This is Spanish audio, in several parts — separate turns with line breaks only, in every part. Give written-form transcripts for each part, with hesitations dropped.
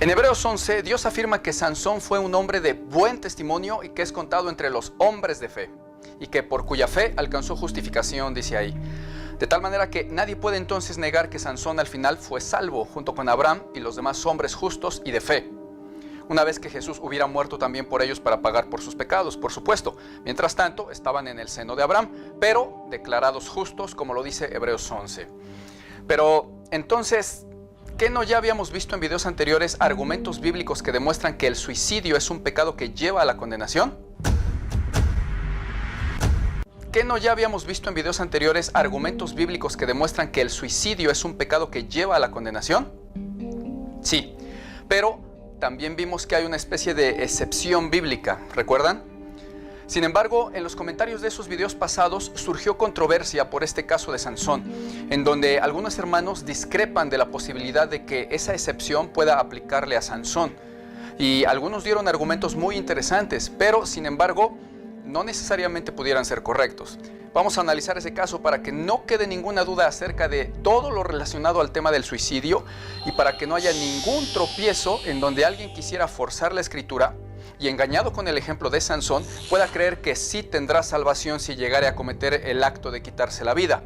En Hebreos 11, Dios afirma que Sansón fue un hombre de buen testimonio y que es contado entre los hombres de fe, y que por cuya fe alcanzó justificación, dice ahí. De tal manera que nadie puede entonces negar que Sansón al final fue salvo, junto con Abraham y los demás hombres justos y de fe, una vez que Jesús hubiera muerto también por ellos para pagar por sus pecados, por supuesto. Mientras tanto, estaban en el seno de Abraham, pero declarados justos, como lo dice Hebreos 11. Pero entonces, ¿qué no ya habíamos visto en videos anteriores argumentos bíblicos que demuestran que el suicidio es un pecado que lleva a la condenación? ¿Qué no ya habíamos visto en videos anteriores argumentos bíblicos que demuestran que el suicidio es un pecado que lleva a la condenación? Sí, pero también vimos que hay una especie de excepción bíblica, ¿recuerdan? Sin embargo, en los comentarios de esos videos pasados surgió controversia por este caso de Sansón, en donde algunos hermanos discrepan de la posibilidad de que esa excepción pueda aplicarle a Sansón. Y algunos dieron argumentos muy interesantes, pero sin embargo, no necesariamente pudieran ser correctos. Vamos a analizar ese caso para que no quede ninguna duda acerca de todo lo relacionado al tema del suicidio y para que no haya ningún tropiezo en donde alguien quisiera forzar la escritura y, engañado con el ejemplo de Sansón, pueda creer que sí tendrá salvación si llegare a cometer el acto de quitarse la vida.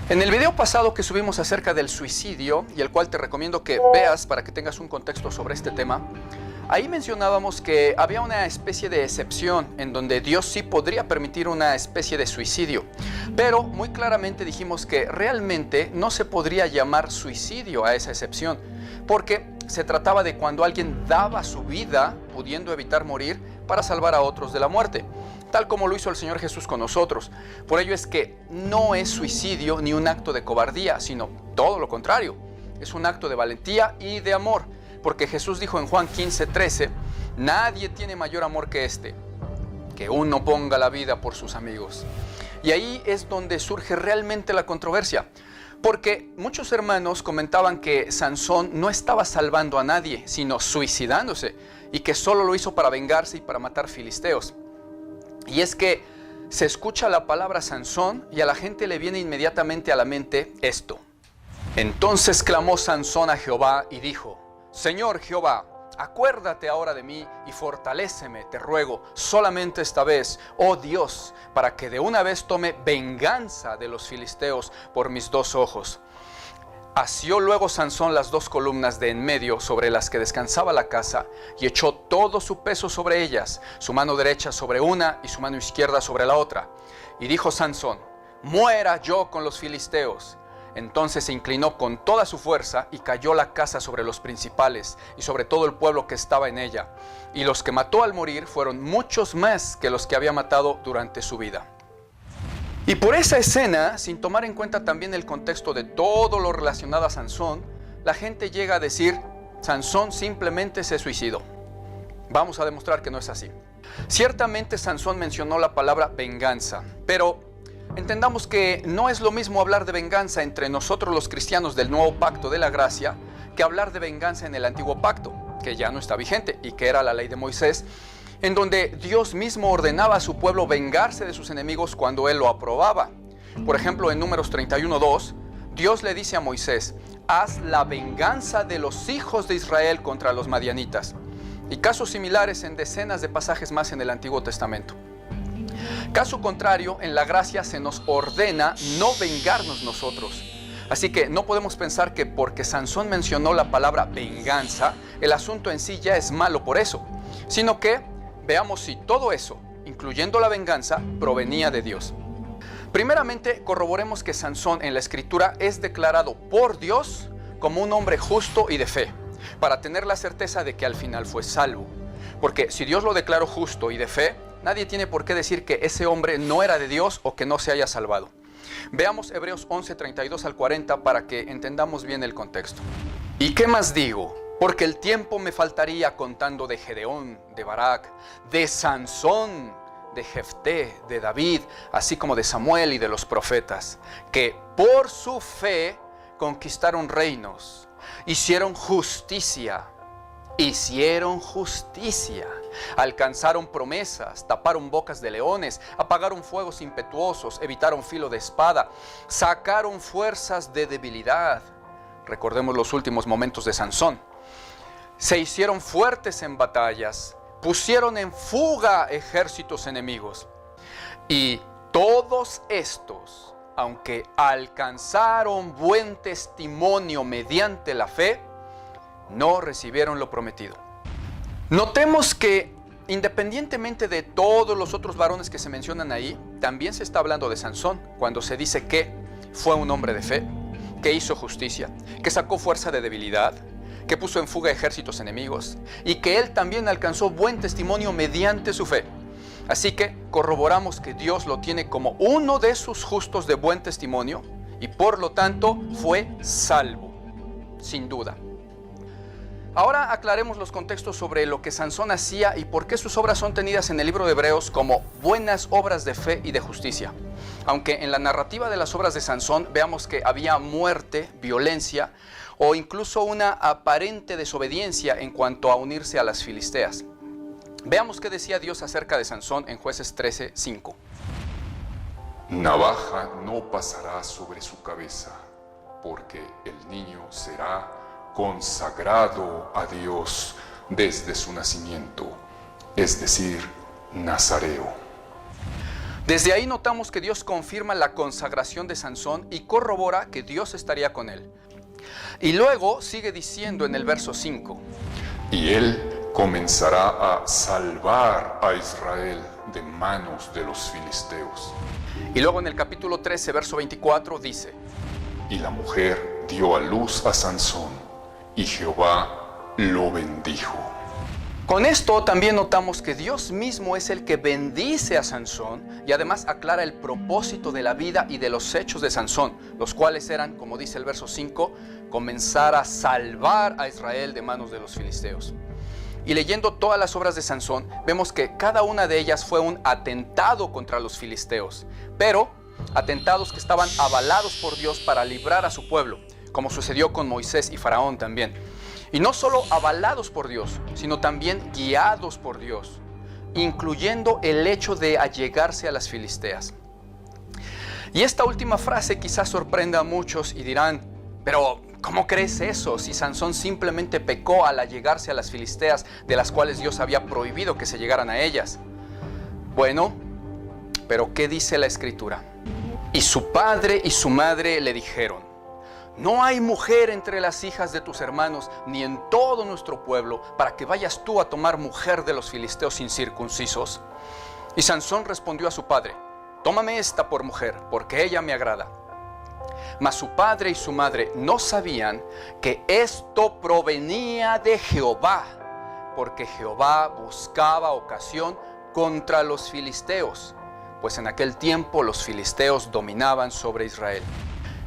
En el video pasado que subimos acerca del suicidio, y el cual te recomiendo que veas para que tengas un contexto sobre este tema, ahí mencionábamos que había una especie de excepción en donde Dios sí podría permitir una especie de suicidio, pero muy claramente dijimos que realmente no se podría llamar suicidio a esa excepción, porque se trataba de cuando alguien daba su vida pudiendo evitar morir para salvar a otros de la muerte, tal como lo hizo el Señor Jesús con nosotros. Por ello es que no es suicidio ni un acto de cobardía, sino todo lo contrario, es un acto de valentía y de amor. Porque Jesús dijo en Juan 15:13, nadie tiene mayor amor que este, que uno ponga la vida por sus amigos. Y ahí es donde surge realmente la controversia, porque muchos hermanos comentaban que Sansón no estaba salvando a nadie, sino suicidándose, y que solo lo hizo para vengarse y para matar filisteos. Y es que se escucha la palabra Sansón y a la gente le viene inmediatamente a la mente esto. Entonces clamó Sansón a Jehová y dijo, Señor Jehová, acuérdate ahora de mí y fortaléceme, te ruego, solamente esta vez, oh Dios, para que de una vez tome venganza de los filisteos por mis dos ojos. Asió luego Sansón las dos columnas de en medio sobre las que descansaba la casa y echó todo su peso sobre ellas, su mano derecha sobre una y su mano izquierda sobre la otra. Y dijo Sansón, muera yo con los filisteos. Entonces se inclinó con toda su fuerza y cayó la casa sobre los principales y sobre todo el pueblo que estaba en ella. Y los que mató al morir fueron muchos más que los que había matado durante su vida. Y por esa escena, sin tomar en cuenta también el contexto de todo lo relacionado a Sansón, la gente llega a decir, Sansón simplemente se suicidó. Vamos a demostrar que no es así. Ciertamente Sansón mencionó la palabra venganza, pero entendamos que no es lo mismo hablar de venganza entre nosotros los cristianos del nuevo pacto de la gracia que hablar de venganza en el antiguo pacto, que ya no está vigente y que era la ley de Moisés, en donde Dios mismo ordenaba a su pueblo vengarse de sus enemigos cuando Él lo aprobaba. Por ejemplo, en Números 31:2, Dios le dice a Moisés, haz la venganza de los hijos de Israel contra los madianitas. Y casos similares en decenas de pasajes más en el Antiguo Testamento. Caso contrario, en la gracia se nos ordena no vengarnos nosotros. Así que no podemos pensar que porque Sansón mencionó la palabra venganza, el asunto en sí ya es malo por eso, sino que veamos si todo eso, incluyendo la venganza, provenía de Dios. Primeramente, corroboremos que Sansón en la Escritura es declarado por Dios como un hombre justo y de fe, para tener la certeza de que al final fue salvo. Porque si Dios lo declaró justo y de fe, nadie tiene por qué decir que ese hombre no era de Dios o que no se haya salvado. Veamos Hebreos 11:32 al 40 para que entendamos bien el contexto. ¿Y qué más digo? Porque el tiempo me faltaría contando de Gedeón, de Barak, de Sansón, de Jefté, de David, así como de Samuel y de los profetas, que por su fe conquistaron reinos, hicieron justicia, alcanzaron promesas, taparon bocas de leones, apagaron fuegos impetuosos, evitaron filo de espada, sacaron fuerzas de debilidad. Recordemos los últimos momentos de Sansón. se hicieron fuertes en batallas, pusieron en fuga ejércitos enemigos. Y todos estos, aunque alcanzaron buen testimonio mediante la fe, no recibieron lo prometido. Notemos que independientemente de todos los otros varones que se mencionan ahí, también se está hablando de Sansón cuando se dice que fue un hombre de fe, que hizo justicia, que sacó fuerza de debilidad, que puso en fuga ejércitos enemigos y que él también alcanzó buen testimonio mediante su fe. Así que corroboramos que Dios lo tiene como uno de sus justos de buen testimonio y por lo tanto fue salvo, sin duda. Ahora aclaremos los contextos sobre lo que Sansón hacía y por qué sus obras son tenidas en el libro de Hebreos como buenas obras de fe y de justicia. Aunque en la narrativa de las obras de Sansón veamos que había muerte, violencia o incluso una aparente desobediencia en cuanto a unirse a las filisteas. Veamos qué decía Dios acerca de Sansón en Jueces 13:5.
Navaja no pasará sobre su cabeza, porque el niño será consagrado a Dios desde su nacimiento, es decir, nazareo.
Desde ahí notamos que Dios confirma la consagración de Sansón y corrobora que Dios estaría con él. Y luego sigue diciendo en el verso 5.
Y él comenzará a salvar a Israel de manos de los filisteos.
Y luego en el capítulo 13, verso 24 dice.
Y la mujer dio a luz a Sansón, y Jehová lo bendijo.
Con esto también notamos que Dios mismo es el que bendice a Sansón y además aclara el propósito de la vida y de los hechos de Sansón, los cuales eran, como dice el verso 5, comenzar a salvar a Israel de manos de los filisteos. Y leyendo todas las obras de Sansón, vemos que cada una de ellas fue un atentado contra los filisteos, pero atentados que estaban avalados por Dios para librar a su pueblo, como sucedió con Moisés y Faraón también. Y no solo avalados por Dios, sino también guiados por Dios, incluyendo el hecho de allegarse a las filisteas. Y esta última frase quizás sorprenda a muchos y dirán, pero ¿cómo crees eso si Sansón simplemente pecó al allegarse a las filisteas de las cuales Dios había prohibido que se llegaran a ellas? Bueno, pero ¿qué dice la Escritura? Y su padre y su madre le dijeron, no hay mujer entre las hijas de tus hermanos, ni en todo nuestro pueblo, para que vayas tú a tomar mujer de los filisteos incircuncisos. Y Sansón respondió a su padre, tómame esta por mujer, porque ella me agrada. Mas su padre y su madre no sabían que esto provenía de Jehová, porque Jehová buscaba ocasión contra los filisteos, pues en aquel tiempo los filisteos dominaban sobre Israel.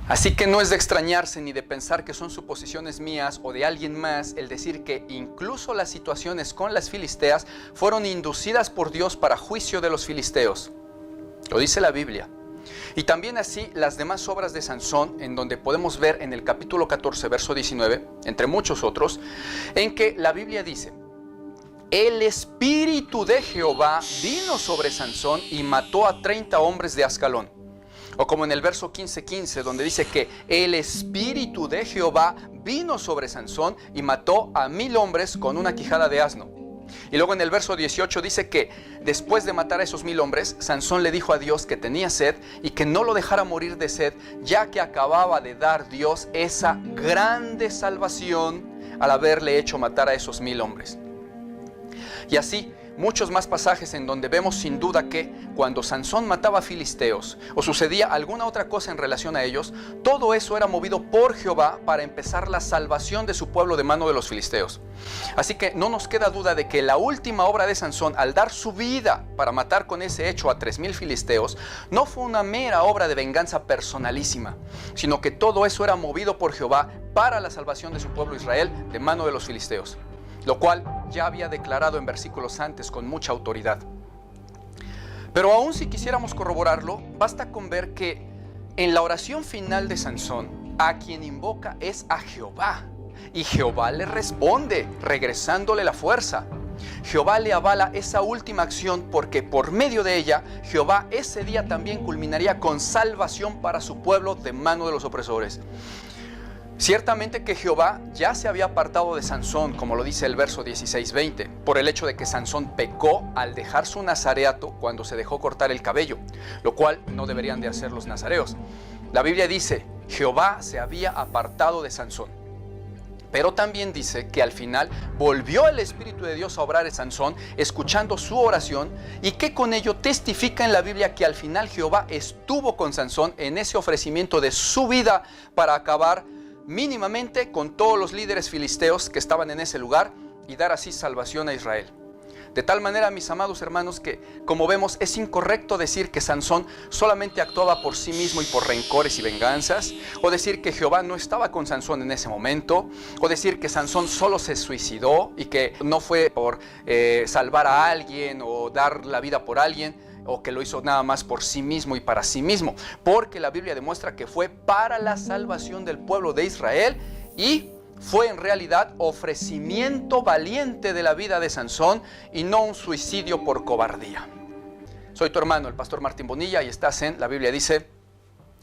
Así que no es de extrañarse ni de pensar que son suposiciones mías o de alguien más el decir que incluso las situaciones con las filisteas fueron inducidas por Dios para juicio de los filisteos. Lo dice la Biblia. Y también así las demás obras de Sansón, en donde podemos ver en el capítulo 14, verso 19, entre muchos otros, en que la Biblia dice, el espíritu de Jehová vino sobre Sansón y mató a 30 hombres de Ascalón. O como en el verso 15:15, donde dice que el espíritu de Jehová vino sobre Sansón y mató a 1000 hombres con una quijada de asno. Y luego en el verso 18 dice que después de matar a esos 1000 hombres, Sansón le dijo a Dios que tenía sed y que no lo dejara morir de sed, ya que acababa de dar Dios esa grande salvación al haberle hecho matar a esos 1000 hombres. Y así, muchos más pasajes en donde vemos sin duda que cuando Sansón mataba a filisteos o sucedía alguna otra cosa en relación a ellos, todo eso era movido por Jehová para empezar la salvación de su pueblo de mano de los filisteos. Así que no nos queda duda de que la última obra de Sansón, al dar su vida para matar con ese hecho a 3000 filisteos, no fue una mera obra de venganza personalísima, sino que todo eso era movido por Jehová para la salvación de su pueblo Israel de mano de los filisteos, lo cual ya había declarado en versículos antes con mucha autoridad. Pero aún si quisiéramos corroborarlo, basta con ver que en la oración final de Sansón, a quien invoca es a Jehová, y Jehová le responde, regresándole la fuerza. Jehová le avala esa última acción porque por medio de ella, Jehová ese día también culminaría con salvación para su pueblo de mano de los opresores. Ciertamente que Jehová ya se había apartado de Sansón, como lo dice el verso 16-20, por el hecho de que Sansón pecó al dejar su nazareato cuando se dejó cortar el cabello, lo cual no deberían de hacer los nazareos. La Biblia dice, Jehová se había apartado de Sansón. Pero también dice que al final volvió el Espíritu de Dios a obrar en Sansón, escuchando su oración, y que con ello testifica en la Biblia que al final Jehová estuvo con Sansón en ese ofrecimiento de su vida para acabar mínimamente con todos los líderes filisteos que estaban en ese lugar y dar así salvación a Israel. De tal manera, mis amados hermanos, que como vemos es incorrecto decir que Sansón solamente actuaba por sí mismo y por rencores y venganzas, o decir que Jehová no estaba con Sansón en ese momento, o decir que Sansón solo se suicidó y que no fue por salvar a alguien o dar la vida por alguien, o que lo hizo nada más por sí mismo y para sí mismo, porque la Biblia demuestra que fue para la salvación del pueblo de Israel y fue en realidad ofrecimiento valiente de la vida de Sansón y no un suicidio por cobardía. Soy tu hermano, el pastor Martín Bonilla, y estás en La Biblia Dice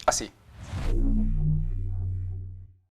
Así.